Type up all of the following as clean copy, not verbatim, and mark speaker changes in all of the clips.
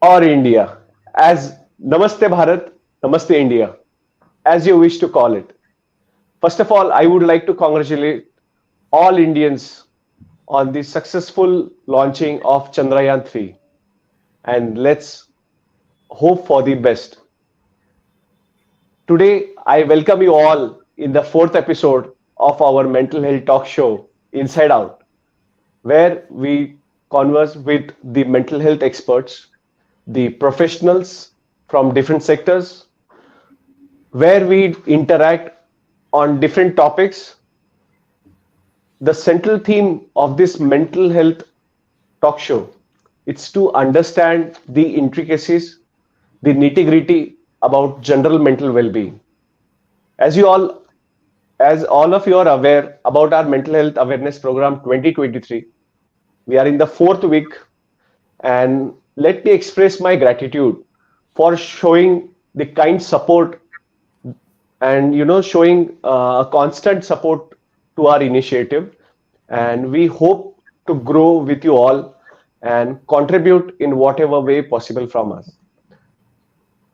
Speaker 1: or India, as Namaste Bharat, Namaste India, as you wish to call it. First of all, I would like to congratulate all Indians on the successful launching of Chandrayaan 3, and let's hope for the best. Today, I welcome you all in the fourth episode of our mental health talk show, Inside Out, where we converse with the mental health experts, the professionals from different sectors, where we interact on different topics. The central theme of this mental health talk show is to understand the intricacies, the nitty-gritty about general mental well-being. As you all as all of you are aware about our mental health awareness program 2023, we are in the fourth week, and let me express my gratitude for showing the kind support and showing a constant support to our initiative, and we hope to grow with you all and contribute in whatever way possible from us.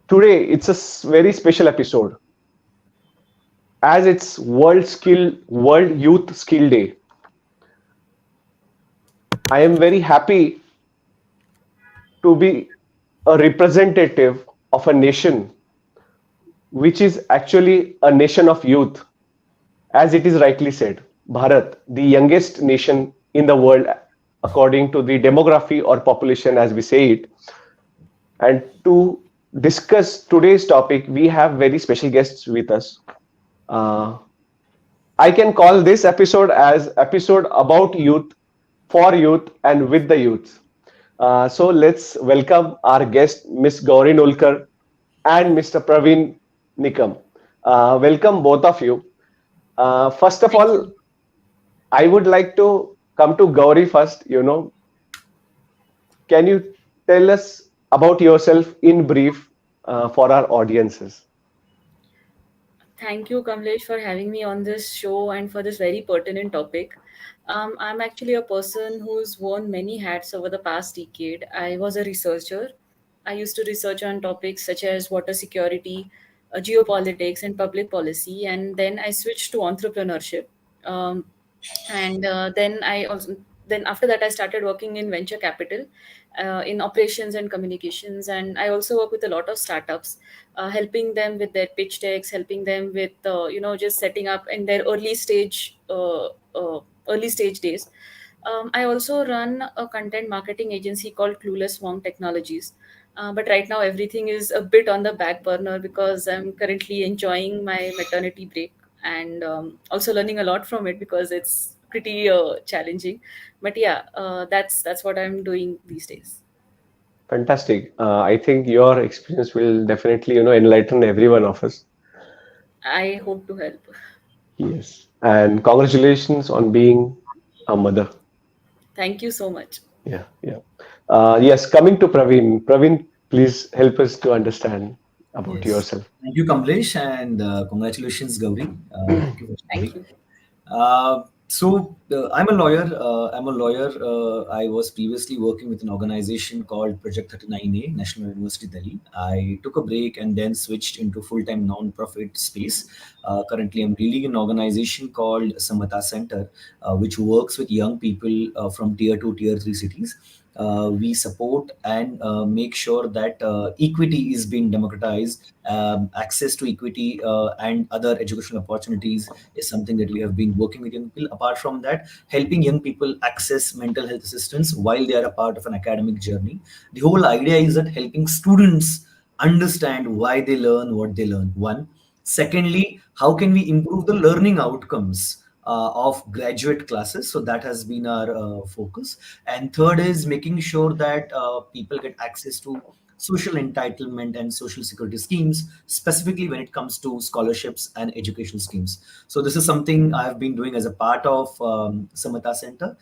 Speaker 1: Today it's a very special episode as it's World Youth Skill Day. I am very happy to be a representative of a nation which is actually a nation of youth, as it is rightly said. Bharat, the youngest nation in the world according to the demography or population, as we say it. And to discuss today's topic, we have very special guests with us. Uh, I can call this episode as episode about youth, for youth, and with the youth. So let's welcome our guest, Miss Gauri Noolkar and Mr. Pravin Nikam. Welcome both of you. First of
Speaker 2: Thank
Speaker 1: all,
Speaker 2: you.
Speaker 1: I would like to come to Gauri first. Can you tell us about yourself in brief for our audiences?
Speaker 2: Thank you, Kamlesh, for having me on this show and for this very pertinent topic. I'm actually a person who's worn many hats over the past decade. I was a researcher. I used to research on topics such as water security, geopolitics, and public policy. And then I switched to entrepreneurship. Um, and then after that I started working in venture capital, in operations and communications, and I also work with a lot of startups, helping them with their pitch decks, helping them with just setting up in their early stage days. I also run a content marketing agency called Clueless Wong Technologies. But right now, everything is a bit on the back burner because I'm currently enjoying my maternity break, and also learning a lot from it because it's pretty challenging. But yeah, that's what I'm doing these days.
Speaker 1: Fantastic. I think your experience will definitely, enlighten every one of us.
Speaker 2: I hope to help.
Speaker 1: Yes. And congratulations on being a mother.
Speaker 2: Thank you so much.
Speaker 1: Yeah, yeah. Yes, coming to Praveen. Praveen, please help us to understand about
Speaker 3: Yes.
Speaker 1: yourself.
Speaker 3: Thank you, Kamlesh, and congratulations, Gauri. Thank you for
Speaker 2: Thank
Speaker 3: sharing.
Speaker 2: you.
Speaker 3: I'm a lawyer. I was previously working with an organization called Project 39A, National University Delhi. I took a break and then switched into full-time non-profit space. Currently, I'm leading an organization called Samata Center, which works with young people from tier 2, tier 3 cities. We support and make sure that equity is being democratized. Access to equity and other educational opportunities is something that we have been working with young people. Apart from that, helping young people access mental health assistance while they are a part of an academic journey. The whole idea is that helping students understand why they learn what they learn. One. Secondly, how can we improve the learning outcomes of graduate classes? So that has been our focus. And third is making sure that people get access to social entitlement and social security schemes, specifically when it comes to scholarships and education schemes. So this is something I have been doing as a part of Samata Center.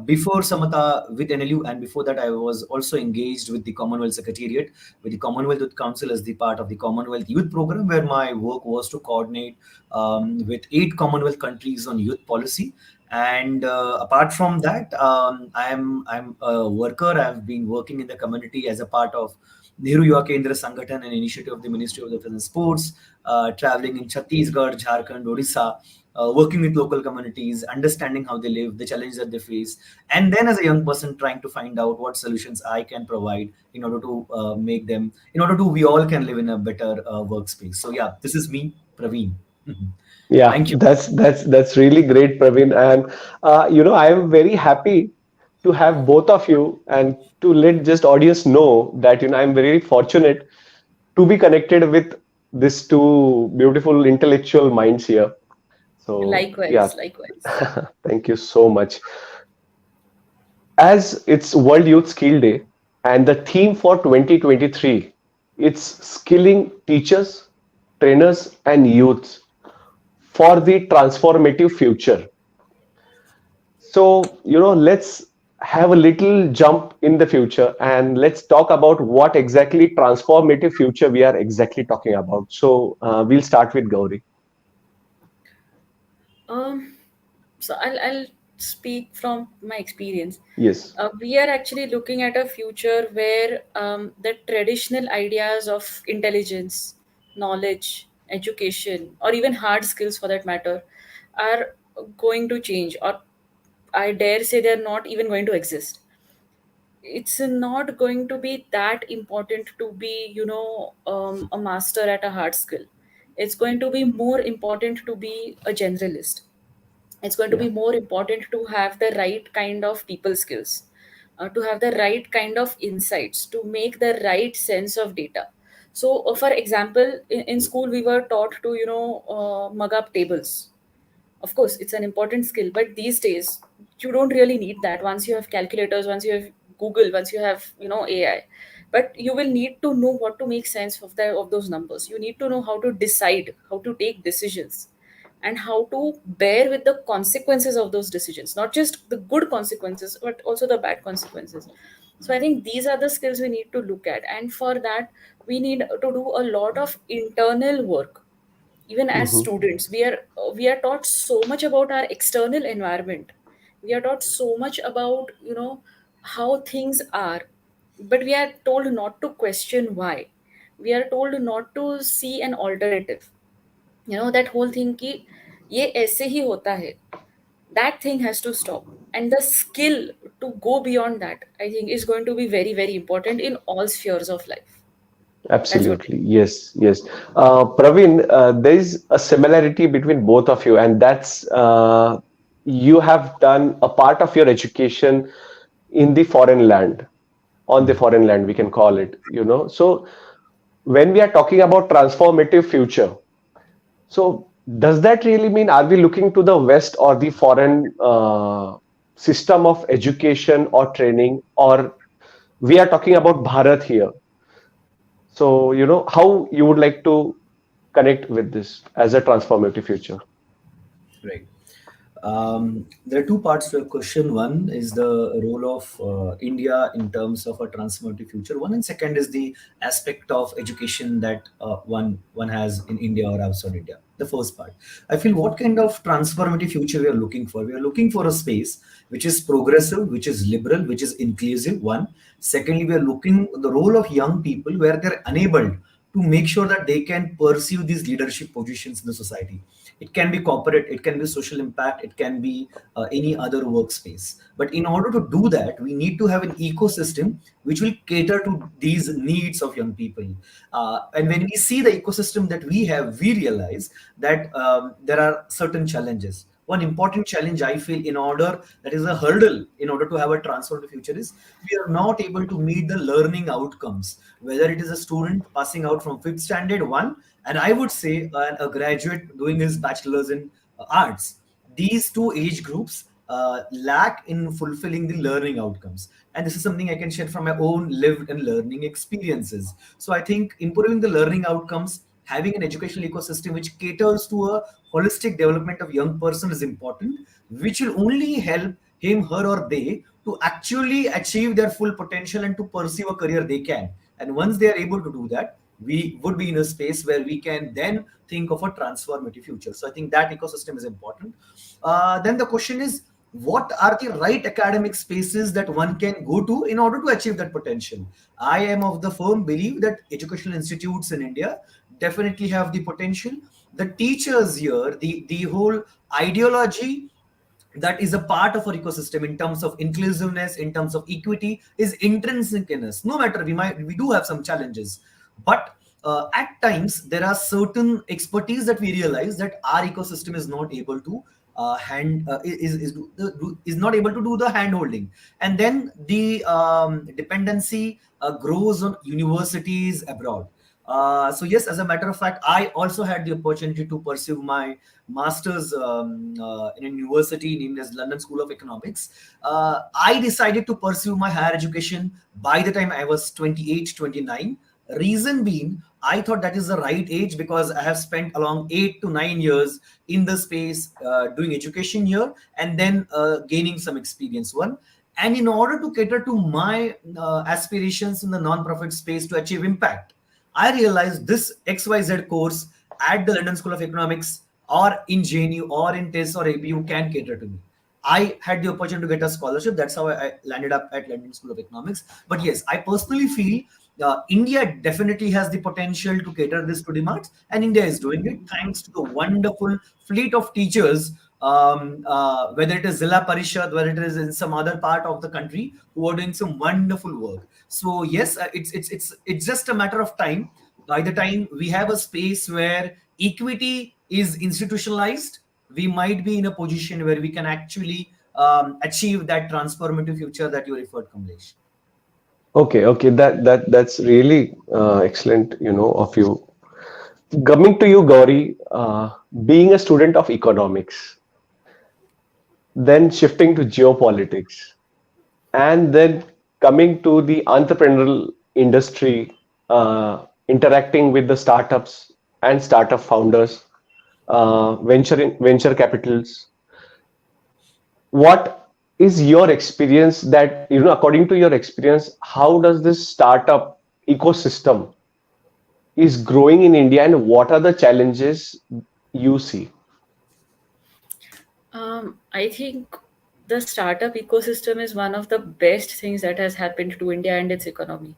Speaker 3: Before Samata with NLU, and before that, I was also engaged with the Commonwealth Secretariat, with the Commonwealth Youth Council as the part of the Commonwealth Youth Program, where my work was to coordinate with 8 Commonwealth countries on youth policy. And apart from that, I'm a worker. I've been working in the community as a part of Nehru Yuva Kendra Sangathan, an initiative of the Ministry of Defence and Sports, traveling in Chhattisgarh, Jharkhand, Odisha, working with local communities, understanding how they live, the challenges that they face, and then as a young person trying to find out what solutions I can provide in order to make them, in order to we all can live in a better workspace. So yeah, this is me, Praveen.
Speaker 1: Yeah,
Speaker 3: Thank you.
Speaker 1: that's really great, Praveen. And I am very happy to have both of you and to let just audience know that I'm very fortunate to be connected with these two beautiful intellectual minds here. So yeah,
Speaker 2: Likewise, likewise.
Speaker 1: thank you so much. As it's World Youth Skill Day, and the theme for 2023, it's skilling teachers, trainers, and youths for the transformative future. So, let's have a little jump in the future and let's talk about what exactly transformative future we are exactly talking about. So, we'll start with Gauri.
Speaker 2: Um, so I'll speak from my experience.
Speaker 1: Yes.
Speaker 2: We are actually looking at a future where the traditional ideas of intelligence, knowledge, education, or even hard skills for that matter, are going to change, or I dare say they're not even going to exist. It's not going to be that important to be, a master at a hard skill. It's going to be more important to be a generalist. It's going to
Speaker 1: Yeah.
Speaker 2: be more important to have the right kind of people skills, to have the right kind of insights, to make the right sense of data. So for example, in school we were taught to mug up tables. Of course it's an important skill, but these days you don't really need that. Once you have calculators, once you have Google, once you have AI, but you will need to know what to make sense of those numbers. You need to know how to decide, how to take decisions, and how to bear with the consequences of those decisions, not just the good consequences but also the bad consequences. So I think these are the skills we need to look at, and for that we need to do a lot of internal work. Even as
Speaker 1: Hmm.
Speaker 2: students, we are taught so much about our external environment. We are taught so much about how things are, but we are told not to question why. We are told not to see an alternative. That whole thing ki ye aise hi hota hai, that thing has to stop. And the skill to go beyond that, I think, is going to be very, very important in all spheres of life. That's what.
Speaker 1: Absolutely. Yes. Yes. Praveen, there is a similarity between both of you, and that's you have done a part of your education in the foreign land, on the foreign land, we can call it. So when we are talking about transformative future, so does that really mean are we looking to the West or the foreign system of education or training, or we are talking about Bharat here? So, how you would like to connect with this as a transformative future?
Speaker 3: Right. There are two parts to your question. One is the role of India in terms of a transformative future. One, and second is the aspect of education that one has in India or outside India. The first part, I feel, what kind of transformative future we are looking for. We are looking for a space which is progressive, which is liberal, which is inclusive. One. Secondly, we are looking the role of young people where they're enabled to make sure that they can pursue these leadership positions in the society. It can be corporate, it can be social impact, it can be any other workspace. But in order to do that, we need to have an ecosystem which will cater to these needs of young people. And when we see the ecosystem that we have, we realize that there are certain challenges. One important challenge I feel, in order, that is a hurdle in order to have a transformative future, is we are not able to meet the learning outcomes. Whether it is a student passing out from fifth standard one, and I would say a graduate doing his bachelor's in arts, these two age groups lack in fulfilling the learning outcomes. And this is something I can share from my own lived and learning experiences. So I think improving the learning outcomes, having an educational ecosystem which caters to a holistic development of young person is important, which will only help him, her, or they to actually achieve their full potential and to pursue a career they can. And once they are able to do that, we would be in a space where we can then think of a transformative future. So I think that ecosystem is important. Then the question is, what are the right academic spaces that one can go to in order to achieve that potential? I am of the firm belief that educational institutes in India definitely have the potential. The teachers here, the whole ideology that is a part of our ecosystem in terms of inclusiveness, in terms of equity, is intrinsic in us. No matter, we do have some challenges, but at times there are certain expertise that we realize that our ecosystem is not able to hand is not able to do the hand holding, and then the dependency grows on universities abroad. So yes, as a matter of fact, I also had the opportunity to pursue my master's in a university named as London School of Economics. I decided to pursue my higher education by the time I was 28, 29. Reason being, I thought that is the right age because I have spent along 8 to 9 years in the space doing education here and then gaining some experience. One, and in order to cater to my aspirations in the non-profit space to achieve impact, I realized this XYZ course at the London School of Economics or in JNU or in TIS or APU can cater to me. I had the opportunity to get a scholarship. That's how I landed up at London School of Economics. But yes, I personally feel India definitely has the potential to cater this to demands, and India is doing it thanks to the wonderful fleet of teachers, whether it is Zilla Parishad, whether it is in some other part of the country, who are doing some wonderful work. So yes, it's just a matter of time. By the time we have a space where equity is institutionalized, we might be in a position where we can actually achieve that transformative future that you referred, Kamlesh.
Speaker 1: Okay, okay, that's really excellent, of you. Coming to you, Gauri, being a student of economics, then shifting to geopolitics, and then coming to the entrepreneurial industry, interacting with the startups and startup founders, venture capitals. What is your experience that, according to your experience, how does this startup ecosystem is growing in India, and what are the challenges you see?
Speaker 2: I think the startup ecosystem is one of the best things that has happened to India and its economy.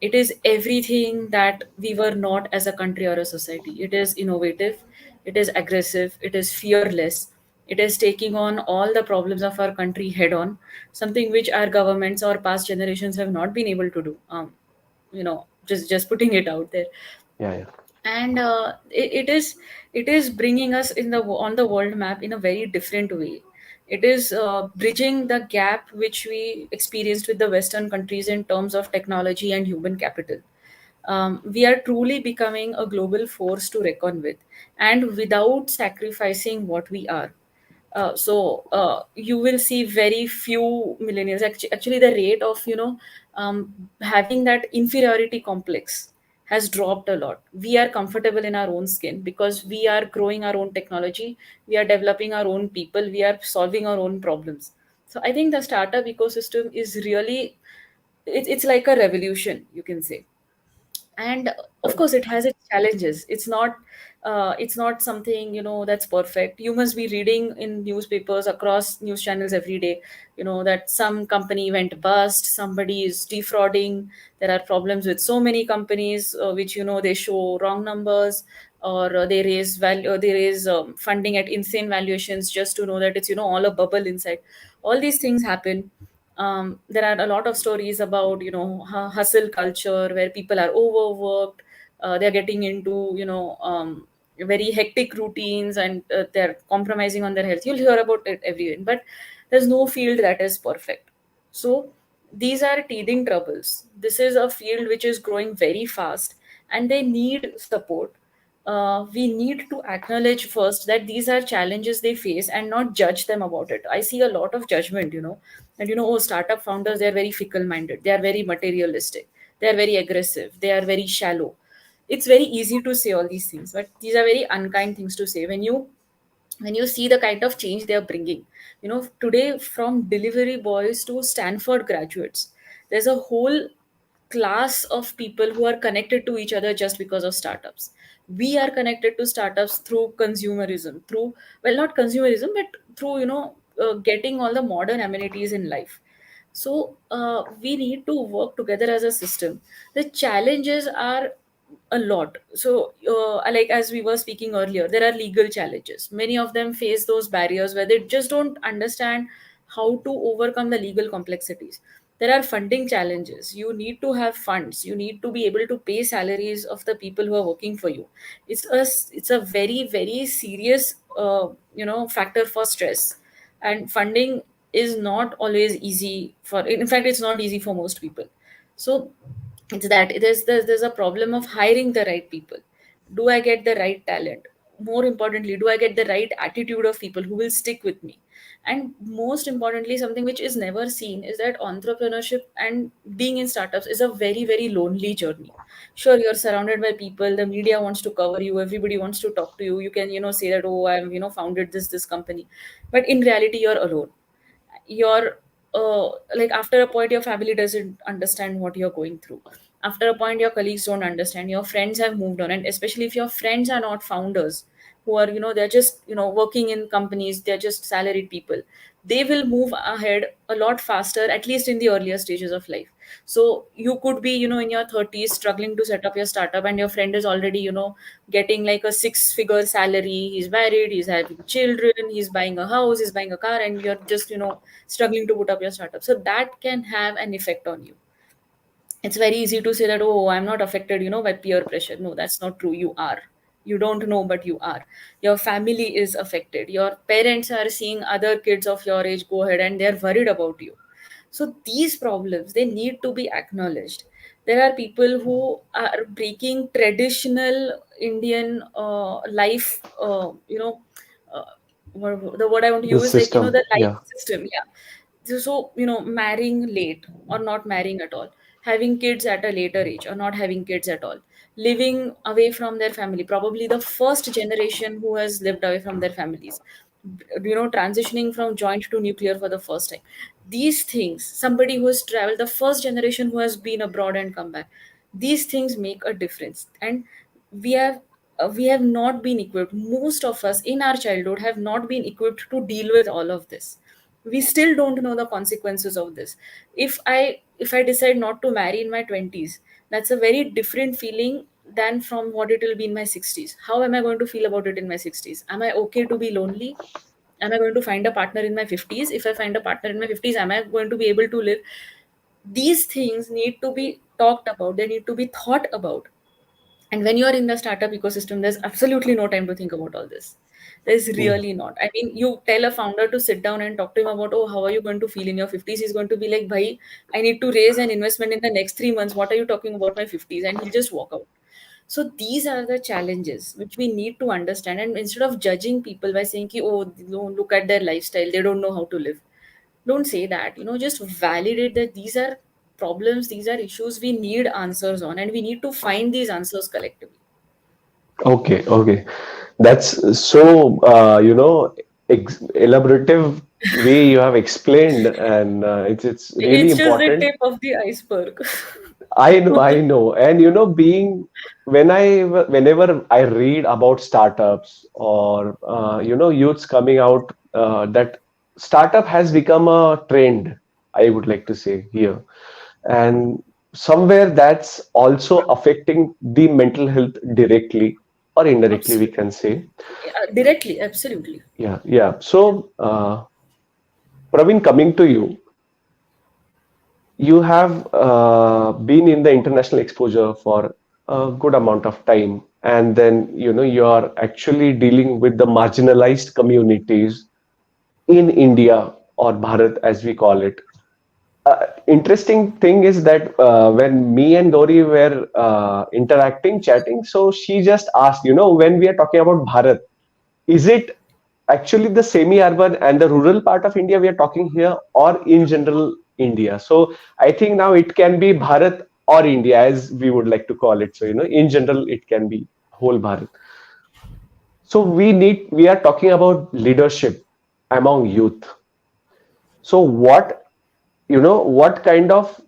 Speaker 2: It is everything that we were not as a country or a society. It is innovative, it is aggressive, it is fearless, it is taking on all the problems of our country head on, something which our governments or past generations have not been able to do. Just putting it out there.
Speaker 1: Yeah, yeah.
Speaker 2: And it is bringing us in the on the world map in a very different way. It is bridging the gap which we experienced with the western countries in terms of technology and human capital. We are truly becoming a global force to reckon with, and without sacrificing what we are. You will see very few millennials. Actually, the rate of having that inferiority complex has dropped a lot. We are comfortable in our own skin because we are growing our own technology, we are developing our own people, we are solving our own problems. So I think the startup ecosystem is really, it's like a revolution, you can say. And of course it has its challenges. It's not something that's perfect. You must be reading in newspapers across news channels every day, that some company went bust, somebody is defrauding. There are problems with so many companies, which they show wrong numbers, or they raise funding at insane valuations just to know that it's all a bubble inside. All these things happen. There are a lot of stories about hustle culture where people are overworked. They're getting into very hectic routines, and they're compromising on their health. You'll hear about it everywhere, but there's no field that is perfect. So these are teething troubles. This is a field which is growing very fast, and they need support. We need to acknowledge first that these are challenges they face and not judge them about it. I see a lot of judgment, and oh, startup founders, they're very fickle minded, they are very materialistic, they are very aggressive, they are very shallow. It's very easy to say all these things, but these are very unkind things to say when you see the kind of change they are bringing. Today, from delivery boys to Stanford graduates, there's a whole class of people who are connected to each other just because of startups. We are connected to startups through consumerism, through, well, not consumerism, but through, getting all the modern amenities in life. So we need to work together as a system. The challenges are a lot. So like as we were speaking earlier, there are legal challenges. Many of them face those barriers where they just don't understand how to overcome the legal complexities. There are funding challenges. You need to have funds, you need to be able to pay salaries of the people who are working for you. It's a very very serious factor for stress. And funding is not always easy for, in fact it's not easy for most people. So it's that there's a problem of hiring the right people. Do I get the right talent? More importantly, do I get the right attitude of people who will stick with me? And most importantly, something which is never seen is that entrepreneurship and being in startups is a very very lonely journey. Sure, you're surrounded by people, the media wants to cover you, everybody wants to talk to you, you can say that, oh, I'm founded this company. But in reality you're alone. Your like after a point your family doesn't understand what you're going through. After a point your colleagues don't understand, your friends have moved on, and especially if your friends are not founders, who are they're just working in companies, they're just salaried people, they will move ahead a lot faster, at least in the earlier stages of life. So you could be in your 30s struggling to set up your startup, and your friend is already getting like a six-figure salary, he's married, he's having children, he's buying a house, he's buying a car, and you're just struggling to put up your startup. So that can have an effect on you. It's very easy to say that, oh, I'm not affected by peer pressure. No, that's not true. You are. You don't know, but you are. Your family is affected. Your parents are seeing other kids of your age go ahead and they're worried about you. So these problems, they need to be acknowledged. There are people who are breaking traditional Indian life, uh, the word I want to
Speaker 1: The
Speaker 2: use is like
Speaker 1: system,
Speaker 2: the life
Speaker 1: yeah.
Speaker 2: system. Yeah. So marrying late or not marrying at all, having kids at a later age or not having kids at all, living away from their family, probably the first generation who has lived away from their families, transitioning from joint to nuclear for the first time. These things, somebody who has traveled, the first generation who has been abroad and come back, these things make a difference. And we have we have not been equipped, most of us in our childhood have not been equipped to deal with all of this. We still don't know the consequences of this. If I decide not to marry in my 20s, that's a very different feeling than from what it will be in my 60s. How am I going to feel about it in my 60s? Am I okay to be lonely? Am I going to find a partner in my 50s? If I find a partner in my 50s, am I going to be able to live? These things need to be talked about, they need to be thought about. And when you are in the startup ecosystem, there's absolutely no time to think about all this. There's
Speaker 1: Mm.
Speaker 2: really not. I mean, you tell a founder to sit down and talk to him about, oh, how are you going to feel in your 50s? He's going to be like, bhai, I need to raise an investment in the next 3 months. What are you talking about my 50s? And he'll just walk out. So these are the challenges which we need to understand. And instead of judging people by saying, ki, oh, look at their lifestyle, they don't know how to live. Don't say that. Just validate that these are problems, these are issues we need answers on, and we need to find these answers collectively.
Speaker 1: Okay, okay. That's so, elaborative way you have explained, and it's really
Speaker 2: It's just the
Speaker 1: important.
Speaker 2: tip of the iceberg.
Speaker 1: I know, and being whenever I read about startups or youths coming out, that startup has become a trend. I would like to say here, and somewhere that's also affecting the mental health directly or indirectly, we
Speaker 2: Absolutely.
Speaker 1: can say.
Speaker 2: Directly, absolutely.
Speaker 1: Yeah, yeah. So, Pravin, coming to you, you have been in the international exposure for a good amount of time, and then you are actually dealing with the marginalized communities in India, or Bharat as we call it. Interesting thing is that when me and Gauri were interacting, chatting, so she just asked, when we are talking about Bharat, is it actually the semi-urban and the rural part of India we are talking here, or in general India? So I think now it can be Bharat or India, as we would like to call it. So in general it can be whole Bharat. So we are talking about leadership among youth. So what kind of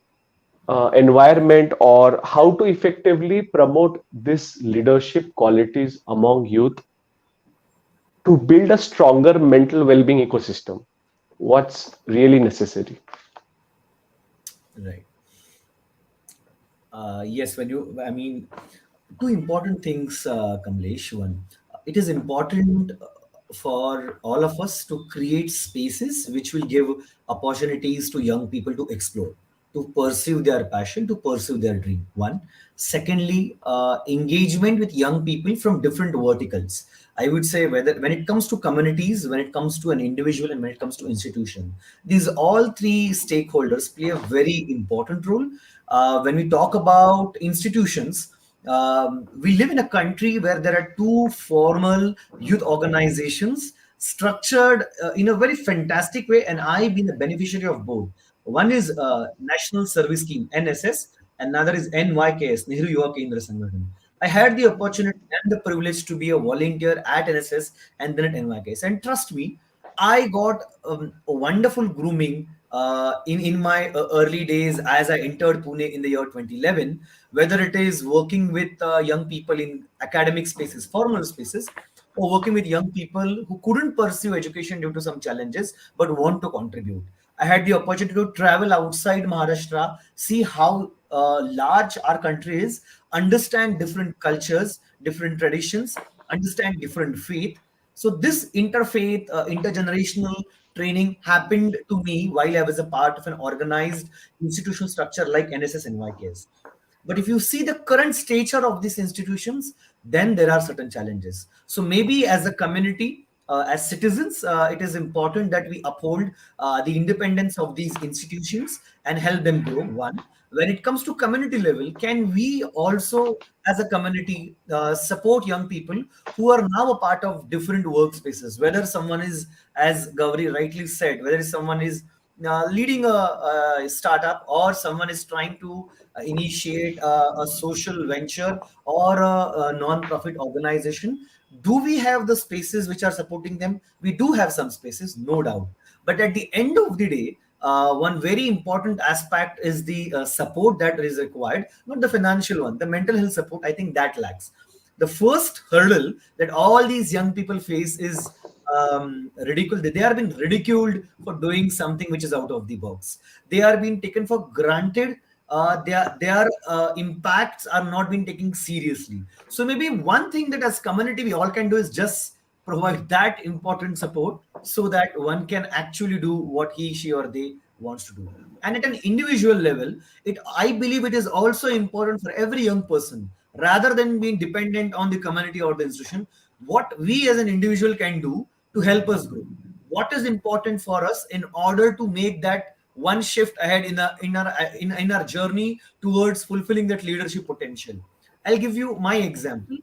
Speaker 1: environment, or how to effectively promote this leadership qualities among youth to build a stronger mental well-being ecosystem? What's really necessary?
Speaker 3: Right. Yes, I mean, two important things, Kamlesh. One, it is important for all of us to create spaces which will give opportunities to young people to explore, to pursue their passion, to pursue their dream. One. Secondly, engagement with young people from different verticals. I would say whether when it comes to communities, when it comes to an individual, and when it comes to institution, these all three stakeholders play a very important role. When we talk about institutions, we live in a country where there are two formal youth organizations structured in a very fantastic way, and I've been the beneficiary of both. One is National Service Scheme (NSS), another is NYKS, Nehru Yuva Kendra Sangathan. I had the opportunity and the privilege to be a volunteer at NSS and then at NYKS, and trust me, I got a wonderful grooming in my early days as I entered Pune in the year 2011. Whether it is working with young people in academic spaces, formal spaces, or working with young people who couldn't pursue education due to some challenges but want to contribute. I had the opportunity to travel outside Maharashtra, see how large our country is, understand different cultures, different traditions, understand different faith. So this interfaith, intergenerational training happened to me while I was a part of an organized institutional structure like NSS and YKS. But if you see the current stature of these institutions, then there are certain challenges. So maybe as a community, as citizens, it is important that we uphold the independence of these institutions and help them grow. One, when it comes to community level, can we also, as a community, support young people who are now a part of different workspaces? Whether someone is, as Gauri rightly said, whether someone is leading a startup, or someone is trying to initiate a social venture or a non-profit organization, do we have the spaces which are supporting them? We do have some spaces, no doubt. But at the end of the day, one very important aspect is the support that is required, not the financial one, the mental health support. I think that lacks. The first hurdle that all these young people face is ridiculed. They are being ridiculed for doing something which is out of the box. They are being taken for granted. Their impacts are not being taken seriously. So maybe one thing that as community we all can do is just provide that important support so that one can actually do what he, she, or they wants to do. And at an individual level, it I believe it is also important for every young person, rather than being dependent on the community or the institution, what we as an individual can do to help us grow. What is important for us in order to make that one shift ahead in our journey towards fulfilling that leadership potential. I'll give you my example.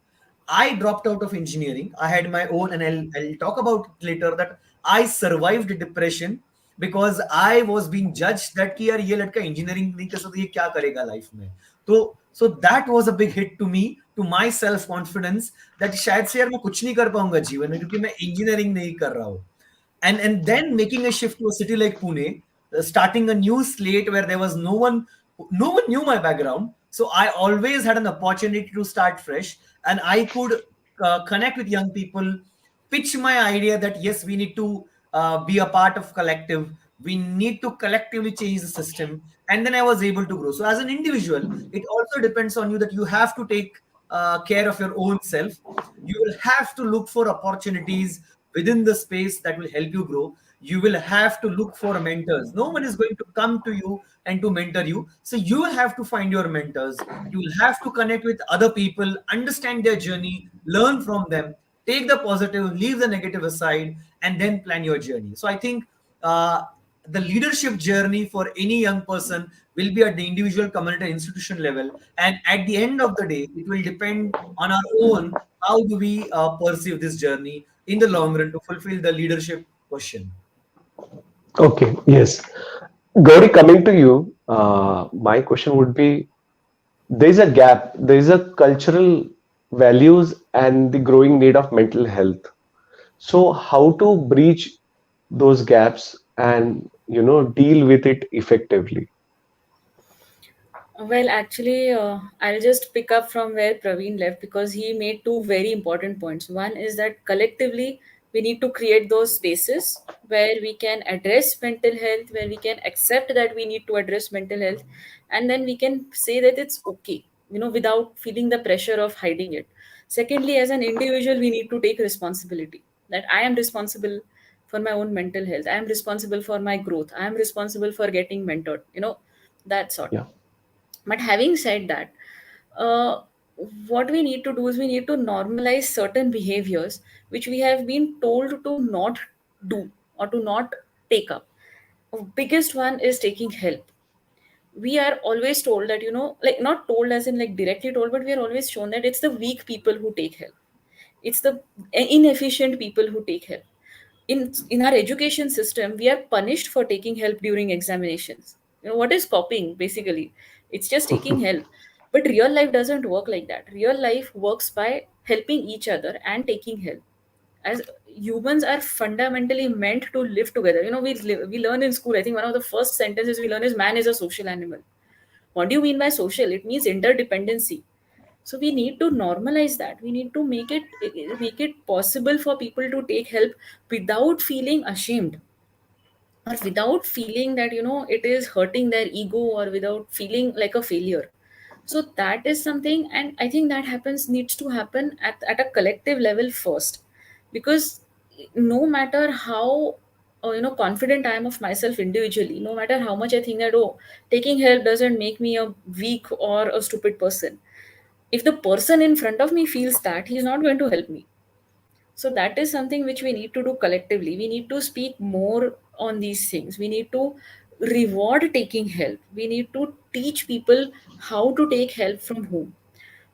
Speaker 3: I dropped out of engineering. I had my own, and I'll talk about it later, that I survived depression because I was being judged that कि यार ये लड़का engineering नहीं कर सकता, ये क्या करेगा life में. So that was a big hit to me, to my self confidence, that शायद से यार मैं कुछ नहीं कर पाऊंगा जीवन में क्योंकि मैं engineering नहीं कर रहा हूँ. And then making a shift to a city like Pune, starting a new slate where there was no one knew my background, so I always had an opportunity to start fresh, and I could connect with young people, pitch my idea that yes, we need to be a part of collective, we need to collectively change the system, and then I was able to grow. So as an individual, it also depends on you, that you have to take care of your own self. You will have to look for opportunities within the space that will help you grow. You will have to look for mentors. No one is going to come to you and to mentor you, so you will have to find your mentors. You will have to connect with other people, understand their journey, learn from them, take the positive, leave the negative aside, and then plan your journey. So I think uh, the leadership journey for any young person will be at the individual, community, institution level, and at the end of the day it will depend on our own how do we perceive this journey in the long run to fulfill the leadership question.
Speaker 1: Okay, yes. Gauri, coming to you, my question would be, there is a gap, there is a cultural values and the growing need of mental health. So, how to breach those gaps and deal with it effectively?
Speaker 2: Well, actually, I'll just pick up from where Praveen left because he made two very important points. One is that collectively we need to create those spaces where we can address mental health, where we can accept that we need to address mental health, and then we can say that it's okay, without feeling the pressure of hiding it. Secondly, as an individual, we need to take responsibility that I am responsible for my own mental health, I am responsible for my growth, I am responsible for getting mentored, that sort.
Speaker 1: Yeah.
Speaker 2: But having said that, uh, what we need to do is we need to normalize certain behaviors which we have been told to not do or to not take up. Biggest one is taking help. We are always told that, like not told as in like directly told, but we are always shown that it's the weak people who take help. It's the inefficient people who take help. In our education system, we are punished for taking help during examinations. What is copying basically? It's just taking help. But real life doesn't work like that. Real life works by helping each other and taking help. As humans are fundamentally meant to live together. We learn in school, I think one of the first sentences we learn is man is a social animal. What do you mean by social? It means interdependency. So we need to normalize that. We need to make it possible for people to take help without feeling ashamed, or without feeling that it is hurting their ego, or without feeling like a failure. So that is something, and I think that happens needs to happen at a collective level first. Because no matter how confident I am of myself individually, no matter how much I think that, oh, taking help doesn't make me a weak or a stupid person, if the person in front of me feels that, he's not going to help me. So that is something which we need to do collectively. We need to speak more on these things. We need to reward taking help. We need to teach people how to take help from whom.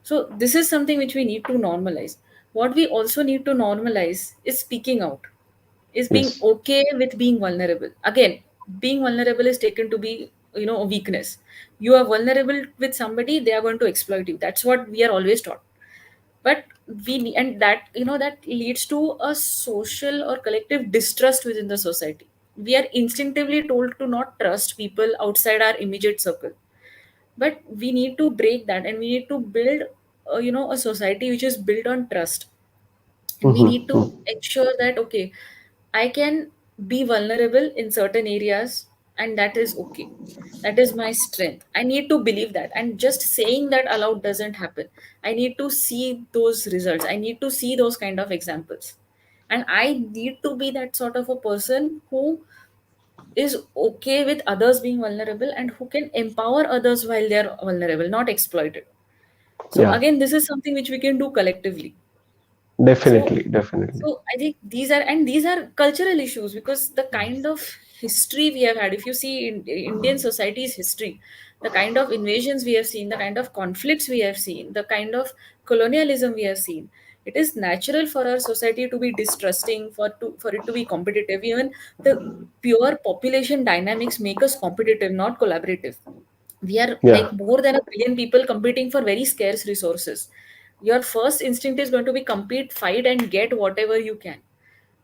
Speaker 2: So this is something which we need to normalize. What we also need to normalize is speaking out, is being
Speaker 1: Yes.
Speaker 2: okay with being vulnerable. Again, being vulnerable is taken to be a weakness. You are vulnerable with somebody, they are going to exploit you. That's what we are always taught. But and that that leads to a social or collective distrust within the society. We are instinctively told to not trust people outside our immediate circle. But we need to break that, and we need to build a society which is built on trust. And we need to
Speaker 1: Mm-hmm.
Speaker 2: ensure that, okay, I can be vulnerable in certain areas, and that is okay. That is my strength. I need to believe that, and just saying that aloud doesn't happen. I need to see those results. I need to see those kind of examples. And I need to be that sort of a person who is okay with others being vulnerable, and who can empower others while they're vulnerable, not exploit it. So
Speaker 1: Yeah.
Speaker 2: again, this is something which we can do collectively. So,
Speaker 1: Definitely. Definitely.
Speaker 2: so I think these are cultural issues, because the kind of history we have had, if you see in Indian society's history, the kind of invasions we have seen, the kind of conflicts we have seen, the kind of colonialism we have seen, it is natural for our society to be distrusting, for it to be competitive. Even the pure population dynamics make us competitive, not collaborative. We are
Speaker 1: Yeah.
Speaker 2: like more than a billion people competing for very scarce resources. Your first instinct is going to be compete, fight, and get whatever you can.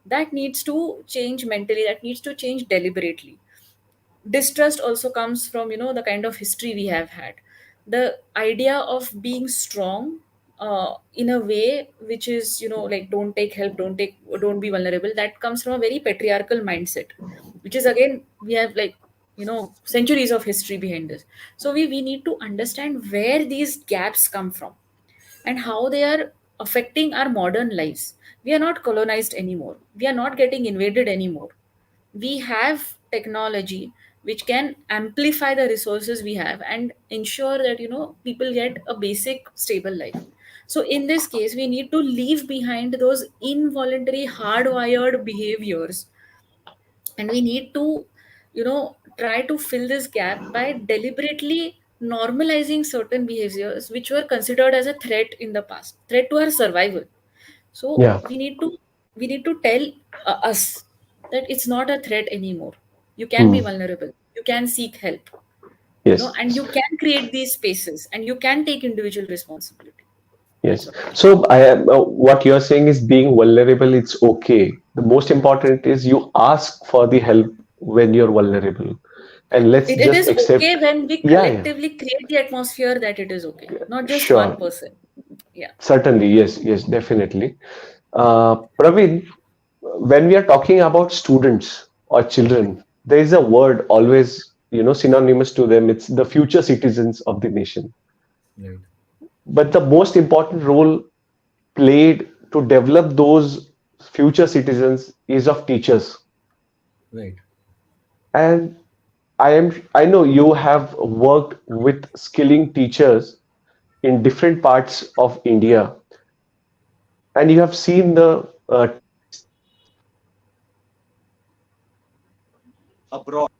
Speaker 2: That needs to change mentally, that needs to change deliberately. Distrust also comes from the kind of history we have had. The idea of being strong, in a way which is like don't take help, don't be vulnerable, that comes from a very patriarchal mindset, which is again we have like centuries of history behind this. So we need to understand where these gaps come from and how they are affecting our modern lives. We are not colonized anymore, we are not getting invaded anymore. We have technology which can amplify the resources we have and ensure that people get a basic stable life. So in this case, we need to leave behind those involuntary hardwired behaviors, and we need to try to fill this gap by deliberately normalizing certain behaviors which were considered as a threat in the past, threat to our survival. So
Speaker 1: Yeah.
Speaker 2: we need to tell us that it's not a threat anymore. You can be
Speaker 1: Mm.
Speaker 2: vulnerable, you can seek help,
Speaker 1: Yes.
Speaker 2: and you can create these spaces, and you can take individual responsibility. That's
Speaker 1: Yes.
Speaker 2: what I think.
Speaker 1: So what you're saying is being vulnerable, it's okay. The most important is you ask for the help when you're vulnerable. And let's
Speaker 2: It
Speaker 1: just
Speaker 2: is okay
Speaker 1: accept.
Speaker 2: when we
Speaker 1: Yeah, yeah,
Speaker 2: collectively create the atmosphere that it is okay, not just one
Speaker 1: sure.
Speaker 2: person. Yeah.
Speaker 1: Certainly, yes, yes, definitely. Praveen, when we are talking about students or children, there is a word always, synonymous to them. It's the future citizens of the nation.
Speaker 3: Right.
Speaker 1: But the most important role played to develop those future citizens is of teachers.
Speaker 3: Right.
Speaker 1: And I know you have worked with skilling teachers in different parts of India, and you have seen the teachers abroad.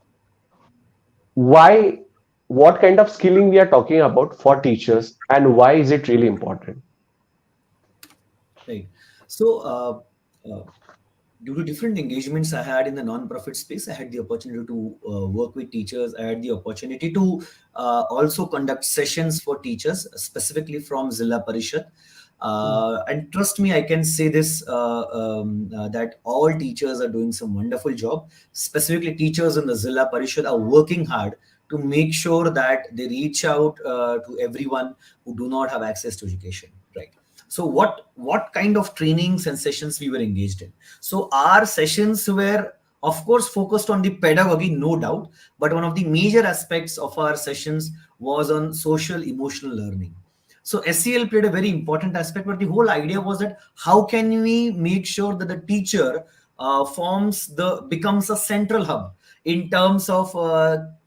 Speaker 1: Why, what kind of skilling we are talking about for teachers, and why is it really important?
Speaker 3: Right. So, uh, due to different engagements I had in the non-profit space, I had the opportunity to work with teachers. I had the opportunity to also conduct sessions for teachers, specifically from Zilla Parishad. And trust me, I can say this that all teachers are doing some wonderful job. Specifically, teachers in the Zilla Parishad are working hard to make sure that they reach out to everyone who do not have access to education. Right. So what kind of trainings and sessions we were engaged in? So our sessions were, of course, focused on the pedagogy, no doubt, but one of the major aspects of our sessions was on social emotional learning. So SEL played a very important aspect, but the whole idea was that how can we make sure that the teacher becomes a central hub in terms of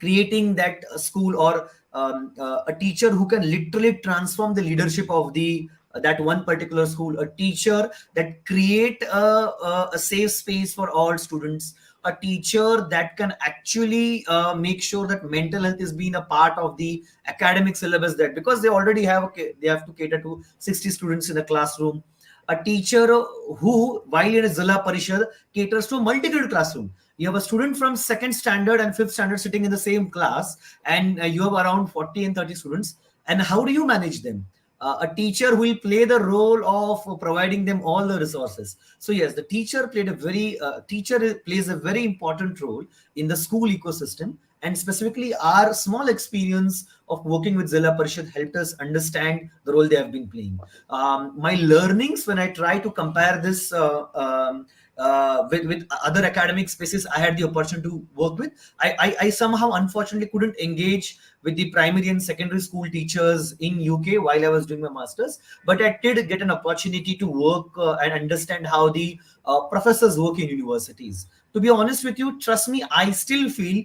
Speaker 3: creating that school, or a teacher who can literally transform the leadership of the that one particular school, a teacher that create a safe space for all students, a teacher that can actually make sure that mental health is being a part of the academic syllabus, that because they already they have to cater to 60 students in a classroom, a teacher who, while in a Zilla Parishad, caters to a multitude classroom. You have a student from second standard and fifth standard sitting in the same class, and you have around 40 and 30 students. And how do you manage them? A teacher will play the role of providing them all the resources. So yes, the teacher plays a very important role in the school ecosystem, and specifically our small experience of working with Zilla Parishad helped us understand the role they have been playing. My learnings, when I try to compare this with other academic spaces I had the opportunity to work with, I somehow unfortunately couldn't engage with the primary and secondary school teachers in UK while I was doing my masters, but I did get an opportunity to work and understand how the professors work in universities. To be honest with you, trust me, I still feel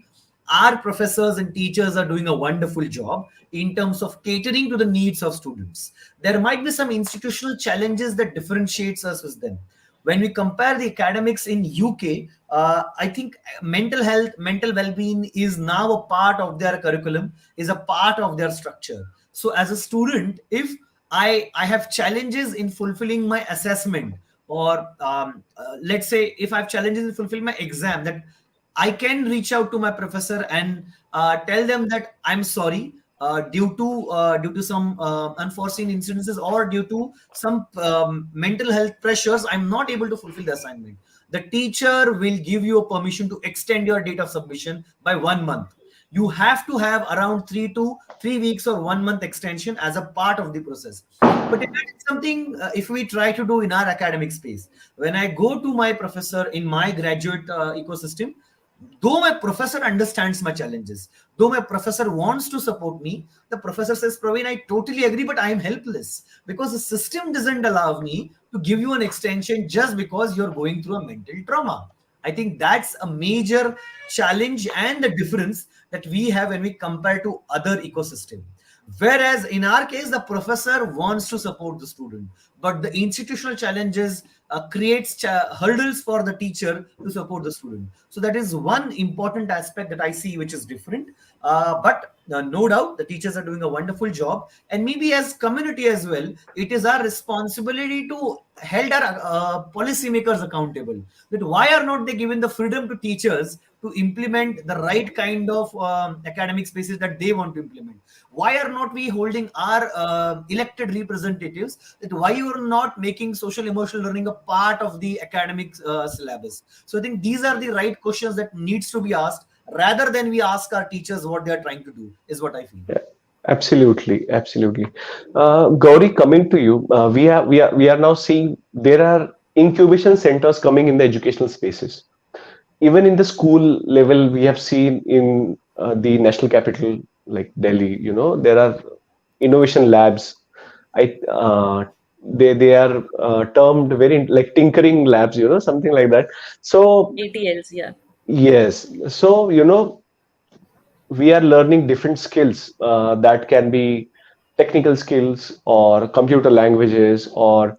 Speaker 3: our professors and teachers are doing a wonderful job in terms of catering to the needs of students. There might be some institutional challenges that differentiates us with them. When we compare the academics in UK, I think mental health, mental well-being is now a part of their curriculum, is a part of their structure. So as a student, if I have challenges in fulfilling my assessment, or let's say if I have challenges in fulfilling my exam, that I can reach out to my professor and tell them that I'm sorry, due to some unforeseen incidences, or due to some mental health pressures, I'm not able to fulfill the assignment. The teacher will give you a permission to extend your date of submission by 1 month. You have to have around 3 weeks or 1 month extension as a part of the process. But that is something, if we try to do in our academic space, when I go to my professor in my graduate ecosystem, though my professor understands my challenges, though my professor wants to support me, the professor says, Praveen, I totally agree, but I am helpless because the system doesn't allow me to give you an extension just because you're going through a mental trauma. I think that's a major challenge and the difference that we have when we compare to other ecosystem. Whereas in our case, the professor wants to support the student, but the institutional challenges creates hurdles for the teacher to support the student. So that is one important aspect that I see, which is different. But no doubt, the teachers are doing a wonderful job, and maybe as community as well, it is our responsibility to hold our policymakers accountable. That why are not they given the freedom to teachers to implement the right kind of academic spaces that they want to implement? Why are not we holding our elected representatives, that why you are not making social emotional learning a part of the academic syllabus? So I think these are the right questions that needs to be asked rather than we ask our teachers what they are trying to do, is what I feel.
Speaker 1: Yeah, absolutely, absolutely. Gauri, coming to you, we are now seeing there are incubation centers coming in the educational spaces. Even in the school level, we have seen in the national capital like Delhi, there are innovation labs. I they are termed very like tinkering labs, something like that. So
Speaker 2: ATLs, yeah.
Speaker 1: yes, so we are learning different skills that can be technical skills or computer languages or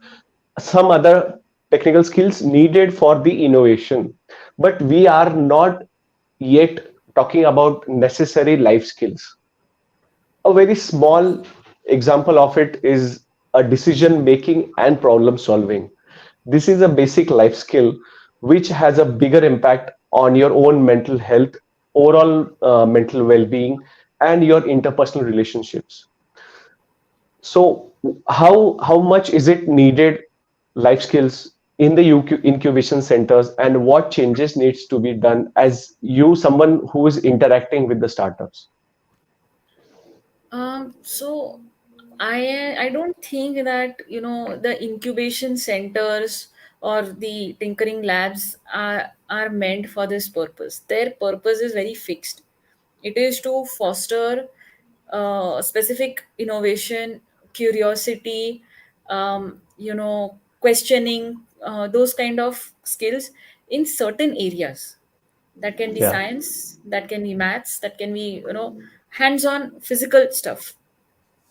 Speaker 1: some other technical skills needed for the innovation, but we are not yet talking about necessary life skills. A very small example of it is a decision making and problem solving. This is a basic life skill which has a bigger impact on your own mental health, overall mental well being, and your interpersonal relationships. So, how much is it needed life skills in the incubation centers, and what changes needs to be done as you, someone who is interacting with the startups?
Speaker 2: So I don't think that the incubation centers or the tinkering labs are meant for this purpose. Their purpose is very fixed. It is to foster specific innovation, curiosity, questioning, those kind of skills in certain areas. That can be
Speaker 1: Yeah,
Speaker 2: science, that can be maths, that can be hands-on physical stuff,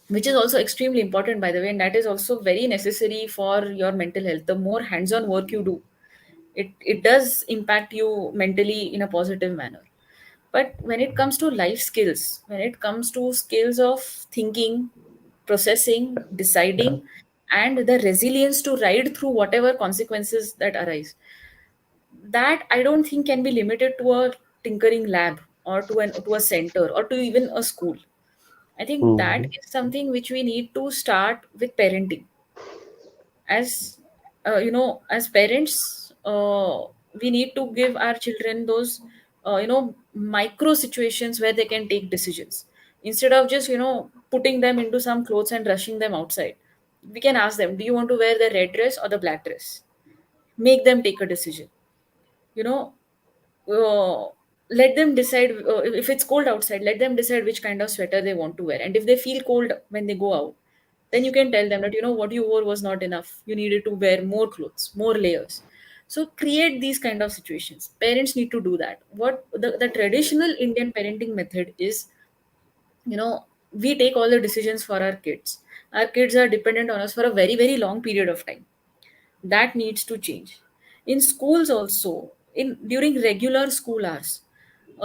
Speaker 2: which is also extremely important, by the way, and that is also very necessary for your mental health. The more hands-on work you do, it does impact you mentally in a positive manner. But when it comes to life skills, when it comes to skills of thinking, processing,
Speaker 1: yeah,
Speaker 2: deciding, and the resilience to ride through whatever consequences that arise, that I don't think can be limited to a tinkering lab or to a center or to even a school. I think that
Speaker 1: mhm,
Speaker 2: is something which we need to start with parenting. As as parents, we need to give our children those micro situations where they can take decisions, instead of just putting them into some clothes and rushing them outside. We can ask them, do you want to wear the red dress or the black dress? Make them take a decision. you know uh, let them decide. If it's cold outside, let them decide which kind of sweater they want to wear, and if they feel cold when they go out, then you can tell them that what you wore was not enough, you needed to wear more clothes, more layers. So create these kind of situations. Parents need to do that. What the traditional Indian parenting method is, we take all the decisions for our kids. Our kids are dependent on us for a very very long period of time. That needs to change. In schools also, in during regular school hours,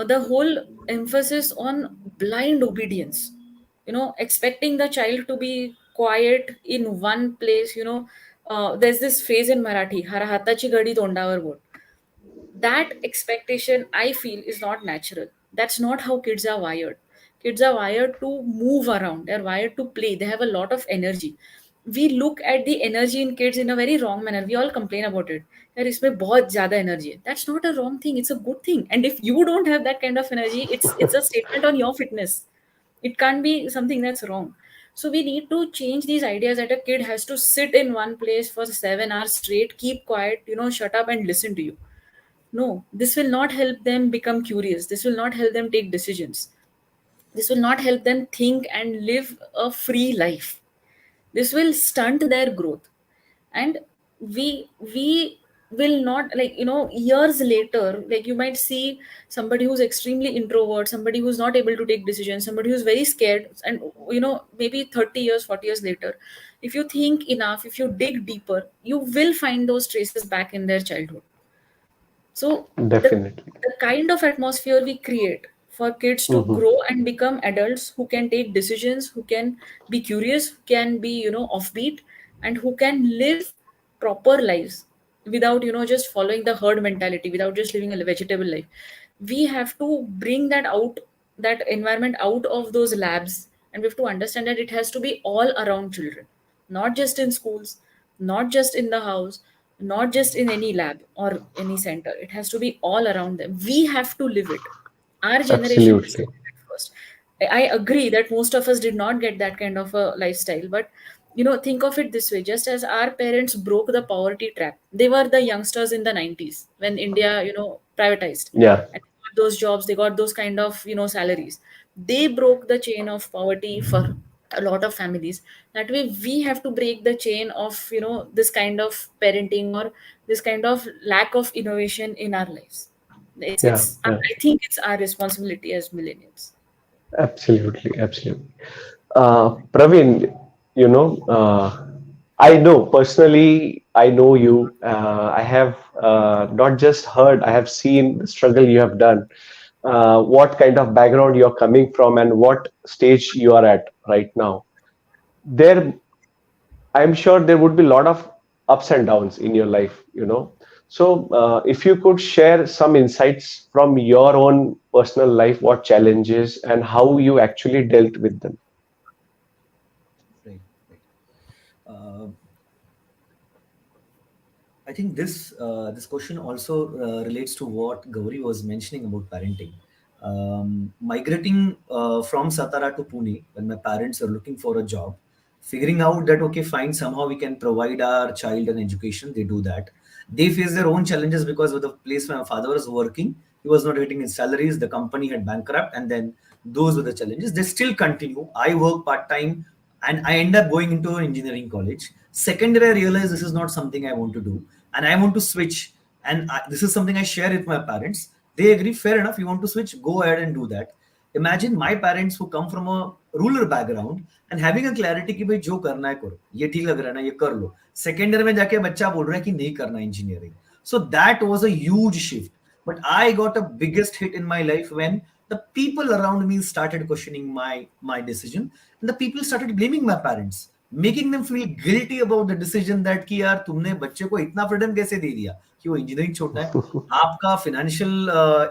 Speaker 2: the whole emphasis on blind obedience, expecting the child to be quiet in one place. There's this phrase in Marathi, "हर हाताची घडी तोंडावर boat." That expectation, I feel, is not natural. That's not how kids are wired. Kids are wired to move around, they're wired to play, they have a lot of energy. We look at the energy in kids in a very wrong manner. We all complain about it. Yaar, isme bahut zyada energy hai. That's not a wrong thing, it's a good thing. And if you don't have that kind of energy, it's a statement on your fitness. It can't be something that's wrong. So we need to change these ideas that a kid has to sit in one place for 7 hours straight, keep quiet, shut up and listen to you. No, this will not help them become curious. This will not help them take decisions. This will not help them think and live a free life. This will stunt their growth. And we will not, like, years later, like, you might see somebody who's extremely introvert, somebody who's not able to take decisions, somebody who's very scared, and maybe 30 years, 40 years later, if you think enough, if you dig deeper, you will find those traces back in their childhood. So
Speaker 1: definitely.
Speaker 2: the kind of atmosphere we create for kids to
Speaker 1: Mhm.
Speaker 2: grow and become adults who can take decisions, who can be curious, who can be, offbeat, and who can live proper lives without, just following the herd mentality, without just living a vegetable life. We have to bring that out, that environment out of those labs, and we have to understand that it has to be all around children, not just in schools, not just in the house, not just in any lab or any center. It has to be all around them. We have to live it. Our generation
Speaker 1: Absolutely.
Speaker 2: decided it first. I agree that most of us did not get that kind of a lifestyle, but think of it this way: just as our parents broke the poverty trap, they were the youngsters in the 90s when India, privatized,
Speaker 1: Yeah.
Speaker 2: and they got those jobs, they got those kind of, salaries. They broke the chain of poverty for a lot of families. That way, we have to break the chain of, this kind of parenting or this kind of lack of innovation in our lives.
Speaker 1: Yeah.
Speaker 2: I
Speaker 1: Yeah.
Speaker 2: think it's our responsibility as millennials.
Speaker 1: Absolutely. Absolutely. Pravin, I know personally, I know you. I have not just heard, I have seen the struggle you have done, what kind of background you're coming from, and what stage you are at right now. There, I'm sure there would be a lot of ups and downs in your life. So, if you could share some insights from your own personal life, what challenges and how you actually dealt with them.
Speaker 3: Right, right. Uh, I think this question also relates to what Gauri was mentioning about parenting. Migrating from Satara to Pune when my parents are looking for a job, figuring out that okay, fine, somehow we can provide our child an education. They do that. They face their own challenges because of the place where my father was working. He was not getting his salaries. The company had bankrupt, and then those were the challenges. They still continue. I work part time, and I end up going into an engineering college. Second year, I realized this is not something I want to do, and I want to switch. And this is something I share with my parents. They agree, fair enough. You want to switch, go ahead and do that. Imagine my parents who come from a rural background and having a clarity कि भाई जो करना है करो, ये ठीक लग रहा है ना, ये कर लो. सेकेंड ईयर में जाके बच्चा बोल रहा है कि नहीं करना engineering. So that was a huge shift. But I got a biggest hit in my life when the people around me started questioning my decision, and the people started blaming my parents, making them feel guilty about the decision that कि यार तुमने बच्चे को इतना freedom कैसे दे दिया कि वो इंजीनियरिंग छोड़ना है. आपका फाइनेंशियल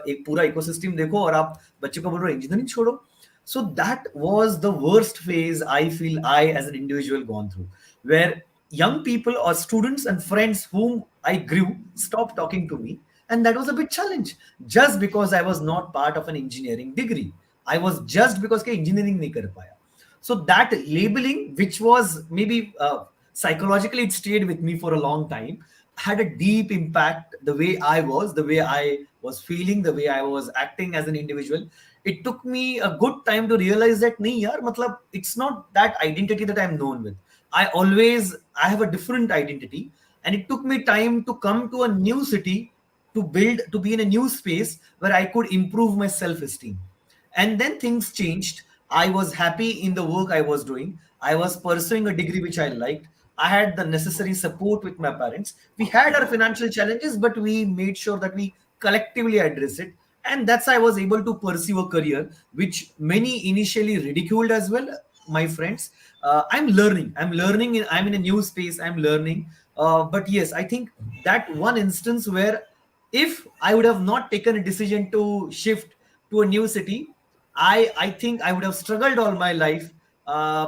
Speaker 3: एक पूरा इकोसिस्टम देखो और आप बच्चे को बोल रहे हो इंजीनियरिंग छोड़ो. So that was the worst phase I feel I as an individual gone through, where young people or students and friends whom I grew stopped talking to me. And that was a big challenge just because I was not part of an engineering degree. I was just because के engineering नहीं कर पाया. So that labeling, which was maybe psychologically, it stayed with me for a long time, had a deep impact. The way I was feeling, the way I was acting as an individual. It took me a good time to realize that, nahi yaar, matlab, it's not that identity that I'm known with. I have a different identity, and it took me time to come to a new city to be in a new space where I could improve my self-esteem. And then things changed. I was happy in the work I was doing. I was pursuing a degree which I liked. I had the necessary support with my parents. We had our financial challenges, but we made sure that we collectively address it. And that's how I was able to pursue a career which many initially ridiculed as well. My friends, I'm in a new space. I'm learning. But yes, I think that one instance where if I would have not taken a decision to shift to a new city, I think I would have struggled all my life,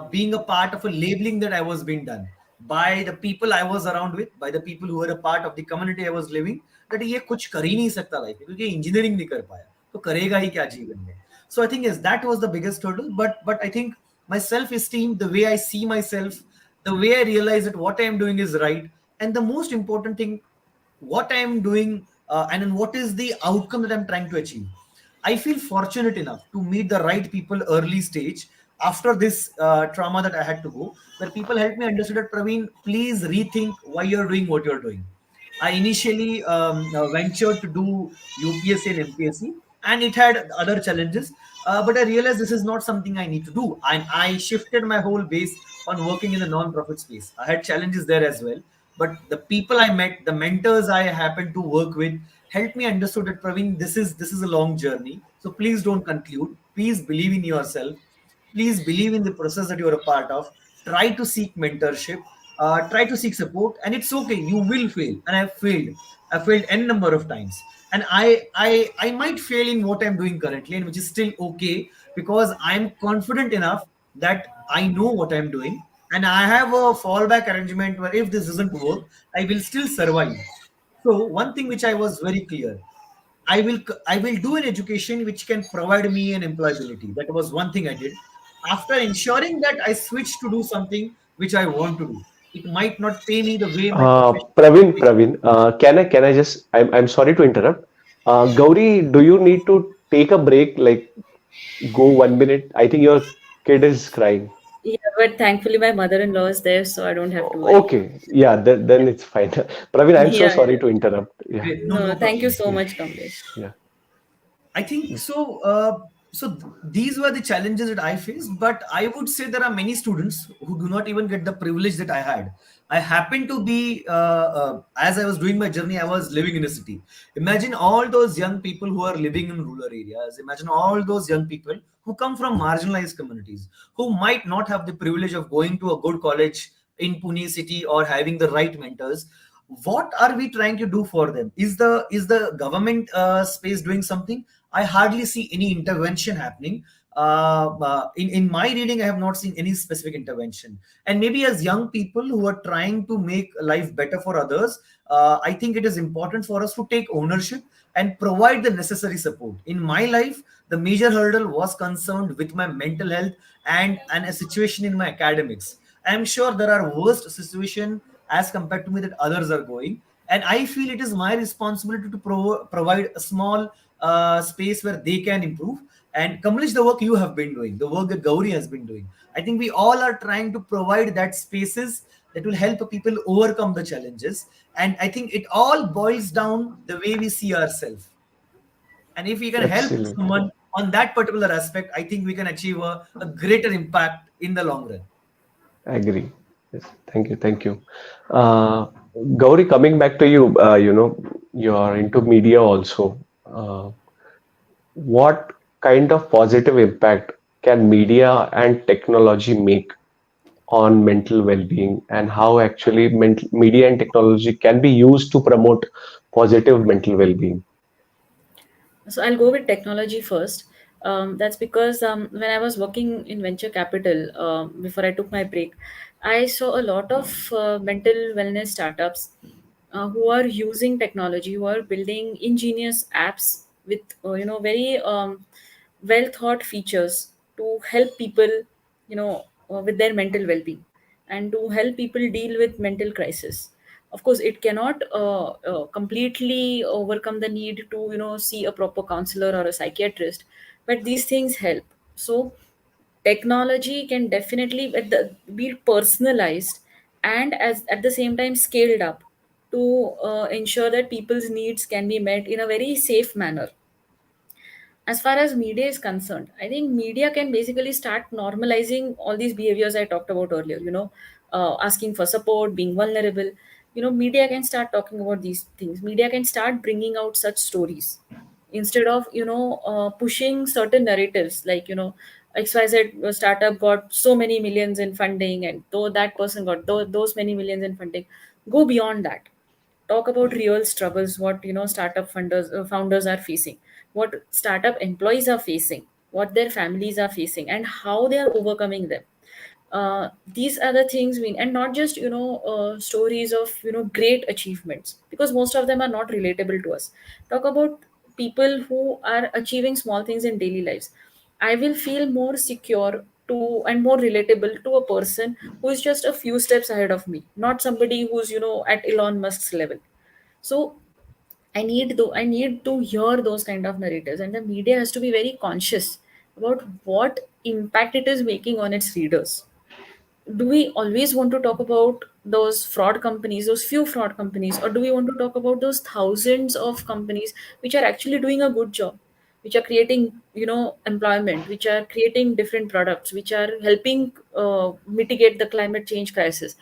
Speaker 3: being a part of a labeling that I was being done by the people I was around with, by the people who were a part of the community I was living, that ये कुछ कर ही नहीं सकता life में क्योंकि engineering नहीं कर पाया तो करेगा ही क्या जीवन में. So I think yes, that was the biggest hurdle. But I think my self esteem, the way I see myself, the way I realize that what I am doing is right, and the most important thing, what I am doing, and then what is the outcome that I'm trying to achieve. I feel fortunate enough to meet the right people early stage after this trauma that I had to go, where people helped me understand that Praveen, please rethink why you're doing what you're doing. I initially ventured to do UPSC and MPSC, and it had other challenges. But I realized this is not something I need to do. And I shifted my whole base on working in the non-profit space. I had challenges there as well. But the people I met, the mentors I happened to work with, helped me understood that Praveen, this is a long journey. So please don't conclude. Please believe in yourself. Please believe in the process that you're a part of. Try to seek mentorship. Try to seek support, and it's okay. You will fail, and I've failed. I failed n number of times, and I might fail in what I'm doing currently, and which is still okay because I'm confident enough that I know what I'm doing, and I have a fallback arrangement where if this doesn't work, I will still survive. So one thing which I was very clear, I will do an education which can provide me an employability. That was one thing I did. After ensuring that, I switched to do something which I want to do. It might not pay me the way my profession.
Speaker 1: Pravin, can I just? I'm sorry to interrupt. Gauri, do you need to take a break? Like, go 1 minute. I think your kid is crying.
Speaker 2: Yeah, but thankfully my mother-in-law is there, so I don't have to worry.
Speaker 1: Okay, yeah, then it's fine. Pravin, I'm so
Speaker 2: Yeah,
Speaker 1: sorry
Speaker 2: yeah.
Speaker 1: to interrupt. Yeah,
Speaker 3: Great. No,
Speaker 2: No,
Speaker 3: no
Speaker 2: thank you
Speaker 3: problem.
Speaker 2: so
Speaker 1: yeah,
Speaker 2: much, Kamlesh.
Speaker 1: yeah.
Speaker 3: I think so. These were the challenges that I faced, but I would say there are many students who do not even get the privilege that I had. I happened to be, as I was doing my journey, I was living in a city. Imagine all those young people who are living in rural areas. Imagine all those young people who come from marginalized communities, who might not have the privilege of going to a good college in Pune city or having the right mentors. What are we trying to do for them? Is the government space doing something? I hardly see any intervention happening. In my reading, I have not seen any specific intervention. And maybe as young people who are trying to make life better for others, I think it is important for us to take ownership and provide the necessary support. In my life, the major hurdle was concerned with my mental health and a situation in my academics. I'm sure there are worst situation as compared to me that others are going, and I feel it is my responsibility to provide a small space where they can improve and accomplish the work you have been doing, the work that Gauri has been doing. I think we all are trying to provide that spaces that will help people overcome the challenges. And I think it all boils down the way we see ourselves. And if we can help
Speaker 1: Absolutely.
Speaker 3: someone on that particular aspect, I think we can achieve a greater impact in the long run.
Speaker 1: Agree. Yes. Thank you. Thank you. Uh, Gauri, coming back to you, you're into media also. What kind of positive impact can media and technology make on mental well-being, and how actually media and technology can be used to promote positive mental well-being?
Speaker 2: So I'll go with technology first. That's because when I was working in venture capital before I took my break, I saw a lot of mental wellness startups who are using technology, who are building ingenious apps with very well thought features to help people, with their mental well-being, and to help people deal with mental crisis. Of course it cannot completely overcome the need to see a proper counselor or a psychiatrist, but these things help. So technology can definitely be personalized and as at the same time scaled up to ensure that people's needs can be met in a very safe manner. As far as media is concerned, I think media can basically start normalizing all these behaviors I talked about earlier, asking for support, being vulnerable. Media can start talking about these things. Media can start bringing out such stories instead of pushing certain narratives like XYZ startup got so many millions in funding, and though that person got those many millions in funding. Go beyond that. Talk about real struggles, what startup founders are facing, what startup employees are facing, what their families are facing, and how they are overcoming them. These are the things we, and not just stories of great achievements, because most of them are not relatable to us. Talk about people who are achieving small things in daily lives. I will feel more secure to and more relatable to a person who is just a few steps ahead of me, not somebody who's at Elon Musk's level. So I need to hear those kind of narratives, and the media has to be very conscious about what impact it is making on its readers. Do we always want to talk about those fraud companies, those few fraud companies, or do we want to talk about those thousands of companies which are actually doing a good job, which are creating employment, which are creating different products, which are helping mitigate the climate change crisis,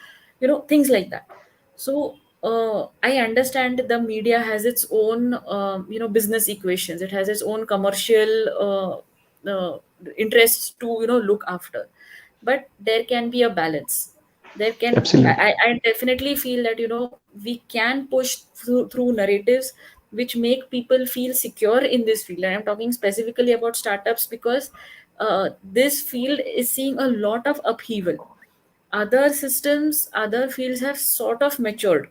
Speaker 2: things like that. So I understand the media has its own business equations, it has its own commercial interests to look after, but there can be a balance. There can
Speaker 1: Absolutely.
Speaker 2: I definitely feel that we can push through narratives which make people feel secure in this field, and I'm talking specifically about startups because this field is seeing a lot of upheaval. Other systems, other fields have sort of matured.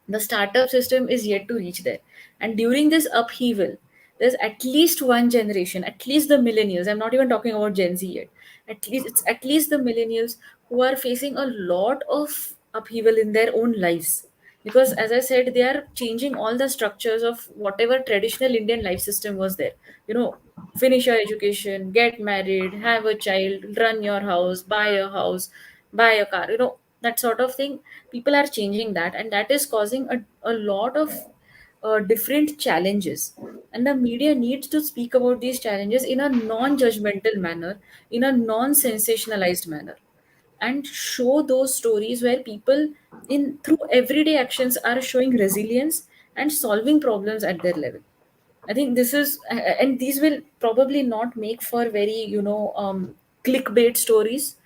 Speaker 2: The startup system is yet to reach there. And during this upheaval, there's at least one generation, at least the millennials, I'm not even talking about Gen Z yet, at least the millennials who are facing a lot of upheaval in their own lives. Because as I said, they are changing all the structures of whatever traditional Indian life system was there. You know, finish your education, get married, have a child, run your house, buy a car, that sort of thing. People are changing that, and that is causing a lot of different challenges. And the media needs to speak about these challenges in a non-judgmental manner, in a non-sensationalized manner, and show those stories where people in through everyday actions are showing resilience and solving problems at their level. I think this is, and these will probably not make for very, clickbait stories,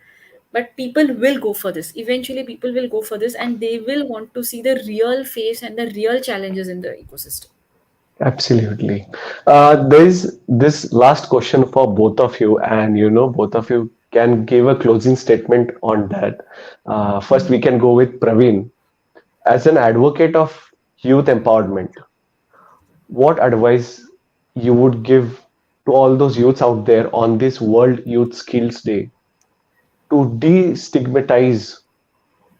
Speaker 2: but people will go for this. Eventually, people will go for this, and they will want to see the real face and the real challenges in the ecosystem.
Speaker 1: Absolutely. There is this last question for both of you, and both of you can give a closing statement on that. First, we can go with Praveen. As an advocate of youth empowerment, what advice you would give to all those youths out there on this World Youth Skills Day to destigmatize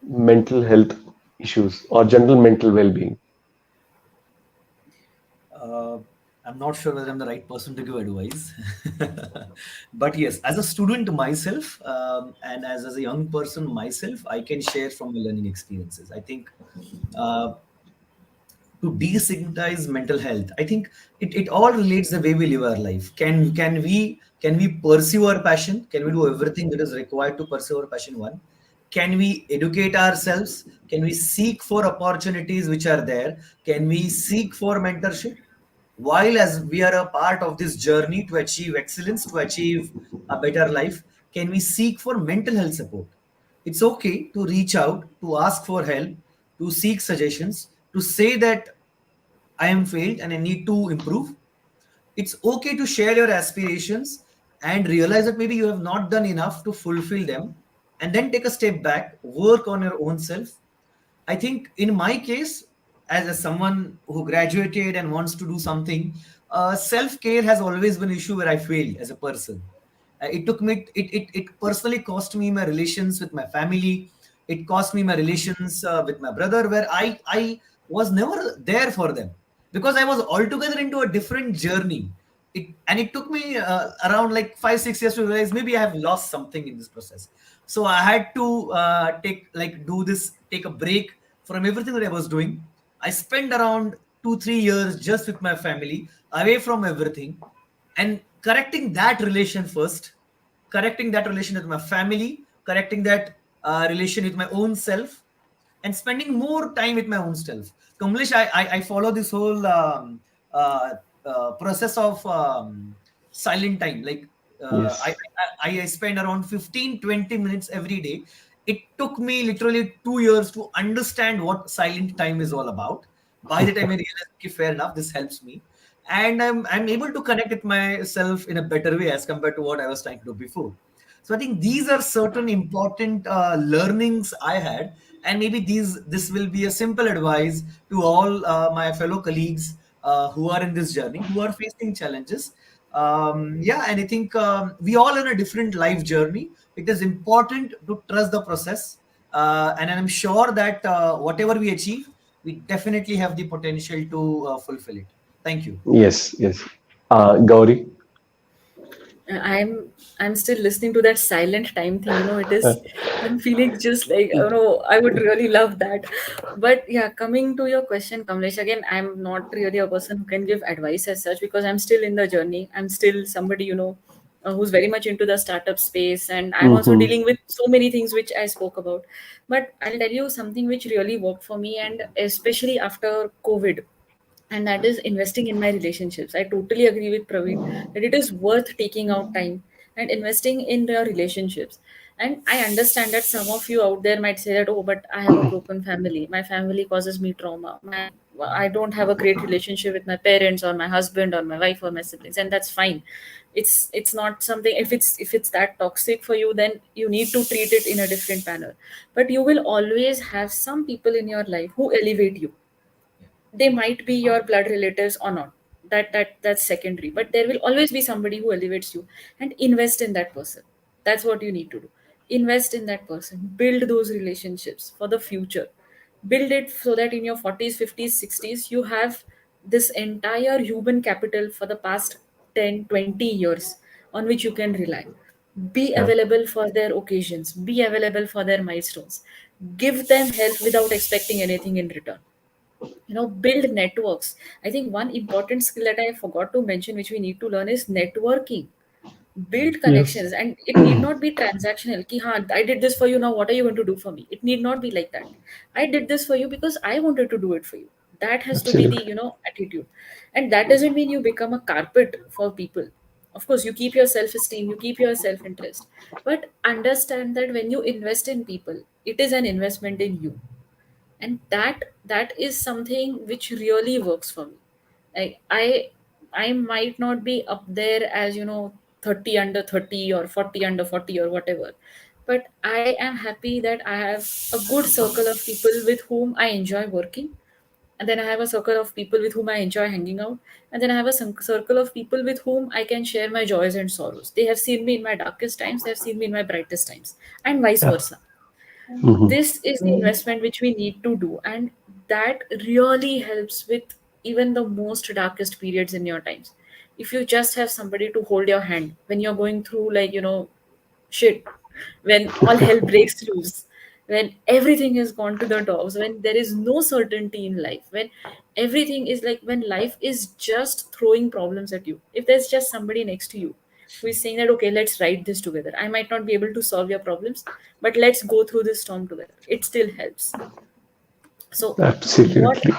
Speaker 1: mental health issues or general mental well-being?
Speaker 3: Uh, I'm not sure whether I'm the right person to give advice. But yes, as a student myself, and as a young person myself, I can share from my learning experiences. I think uh, to destigmatize mental health, I think it all relates the way we live our life. Can we pursue our passion? Can we do everything that is required to pursue our passion? One, can we educate ourselves? Can we seek for opportunities which are there? Can we seek for mentorship? While as we are a part of this journey to achieve excellence, to achieve a better life, can we seek for mental health support? It's okay to reach out, to ask for help, to seek suggestions, to say that I am failed and I need to improve. It's okay to share your aspirations and realize that maybe you have not done enough to fulfill them, and then take a step back, work on your own self. I think in my case, as someone who graduated and wants to do something, self care has always been an issue where I failed as a person. It took me, it personally cost me my relations with my family. It cost me my relations with my brother, where I was never there for them because I was altogether into a different journey. It took me around like 5 6 years to realize maybe I have lost something in this process. So I had to take a break from everything that I was doing. I spent around 2 3 years just with my family, away from everything, and correcting that relation first, correcting that relation with my family, correcting that relation with my own self, and spending more time with my own self. Kamlesh, I follow this whole uh, process of silent time. Like
Speaker 1: Yes.
Speaker 3: I spend around 15 20 minutes every day. It took me literally 2 years to understand what silent time is all about. By the time I realized, okay, fair enough, this helps me. And I'm able to connect with myself in a better way as compared to what I was trying to do before. So I think these are certain important learnings I had, and maybe this will be a simple advice to all my fellow colleagues who are in this journey, who are facing challenges. Yeah, and I think we all in a different life journey. It is important to trust the process, and I'm sure that whatever we achieve, we definitely have the potential to fulfill it. Thank you.
Speaker 1: Yes, yes. Gauri.
Speaker 2: I'm still listening to that silent time thing. It is. I'm feeling just like, I would really love that. But yeah, coming to your question, Kamlesh, again, I'm not really a person who can give advice as such, because I'm still in the journey. I'm still somebody, who's very much into the startup space, and I'm also
Speaker 1: Mm-hmm.
Speaker 2: dealing with so many things which I spoke about. But I'll tell you something which really worked for me, and especially after COVID, and that is investing in my relationships. I totally agree with Praveen that it is worth taking out time and investing in your relationships. And I understand that some of you out there might say that, oh, but I have a broken family. My family causes me trauma. I don't have a great relationship with my parents or my husband or my wife or my siblings, and that's fine. It's not something. If it's that toxic for you, then you need to treat it in a different manner. But you will always have some people in your life who elevate you. They might be your blood relatives or not. That's secondary, but there will always be somebody who elevates you. And invest in that person. That's what you need to do. Invest in that person, build those relationships for the future. Build it so that in your 40s, 50s, 60s you have this entire human capital for the past 10, 20 years on which you can rely. Be
Speaker 1: Yeah.
Speaker 2: available for their occasions, be available for their milestones, give them help without expecting anything in return. Build networks. I think one important skill that I forgot to mention, which we need to learn, is networking. Build
Speaker 1: Yes.
Speaker 2: connections, and it need not be transactional ki, haan, I did this for you, now what are you going to do for me? It need not be like that. I did this for you because I wanted to do it for you. That has to be the
Speaker 1: Absolutely.
Speaker 2: attitude. And that doesn't mean you become a carpet for people. Of course, you keep your self-esteem, you keep your self-interest, but understand that when you invest in people, it is an investment in you. And that is something which really works for me. Like I might not be up there as 30 under 30 or 40 under 40 or whatever, but I am happy that I have a good circle of people with whom I enjoy working. And then I have a circle of people with whom I enjoy hanging out. And then I have a circle of people with whom I can share my joys and sorrows. They have seen me in my darkest times, they have seen me in my brightest times, and vice
Speaker 1: Yeah.
Speaker 2: versa.
Speaker 1: Hmm.
Speaker 2: This is the investment which we need to do, and that really helps with even the most darkest periods in your times. If you just have somebody to hold your hand when you're going through, like, shit, when all hell breaks loose, when everything has gone to the dogs, when there is no certainty in life, when everything is like, when life is just throwing problems at you, if there's just somebody next to you who is saying that, okay, let's ride this together. I might not be able to solve your problems, but let's go through this storm together. It still helps. So
Speaker 1: Absolutely.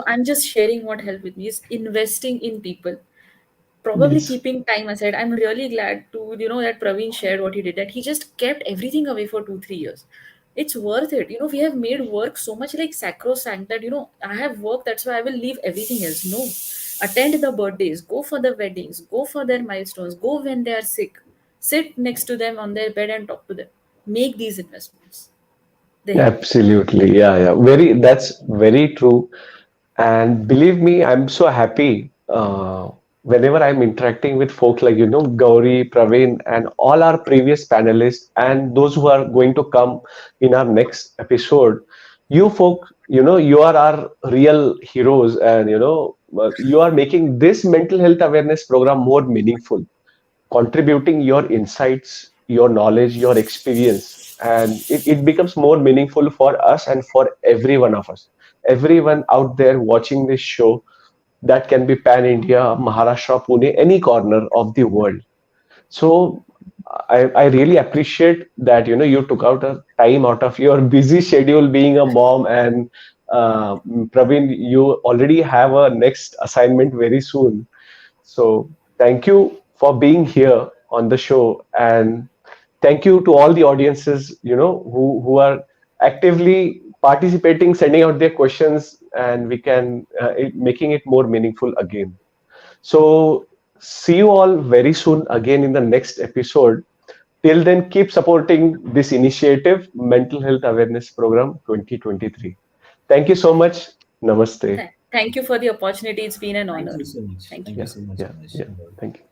Speaker 2: I'm just sharing what helped with me is investing in people, probably
Speaker 1: Yes.
Speaker 2: keeping time aside. I'm really glad to that Pravin shared what he did, that he just kept everything away for 2 3 years. It's worth it. We have made work so much like sacrosanct that I have work, that's why I will leave everything else. No, attend the birthdays, go for the weddings, go for their milestones, go when they are sick, sit next to them on their bed and talk to them. Make these investments, they help.
Speaker 1: Absolutely. Yeah, yeah. That's very true. And believe me, I'm so happy whenever I'm interacting with folks like, Gauri, Pravin, and all our previous panelists, and those who are going to come in our next episode. You folk, you are our real heroes, and, you are making this mental health awareness program more meaningful, contributing your insights, your knowledge, your experience, and it becomes more meaningful for us and for every one of us. Everyone out there watching this show, that can be pan India, Maharashtra, Pune, any corner of the world. So I really appreciate that you took out a time out of your busy schedule being a mom, and Praveen, you already have a next assignment very soon. So thank you for being here on the show, and thank you to all the audiences, who are actively participating, sending out their questions, and we can making it more meaningful again. So see you all very soon again in the next episode. Till then, keep supporting this initiative, Mental Health Awareness Program 2023. Thank you so much. Namaste.
Speaker 2: Thank you for the opportunity. It's been an
Speaker 3: Thank
Speaker 2: honor.
Speaker 3: you so much.
Speaker 2: Thank you.
Speaker 3: Thank you
Speaker 1: Yeah,
Speaker 3: so much,
Speaker 1: yeah,
Speaker 3: Kamlesh
Speaker 1: yeah.
Speaker 3: and Gauri.
Speaker 1: Thank you.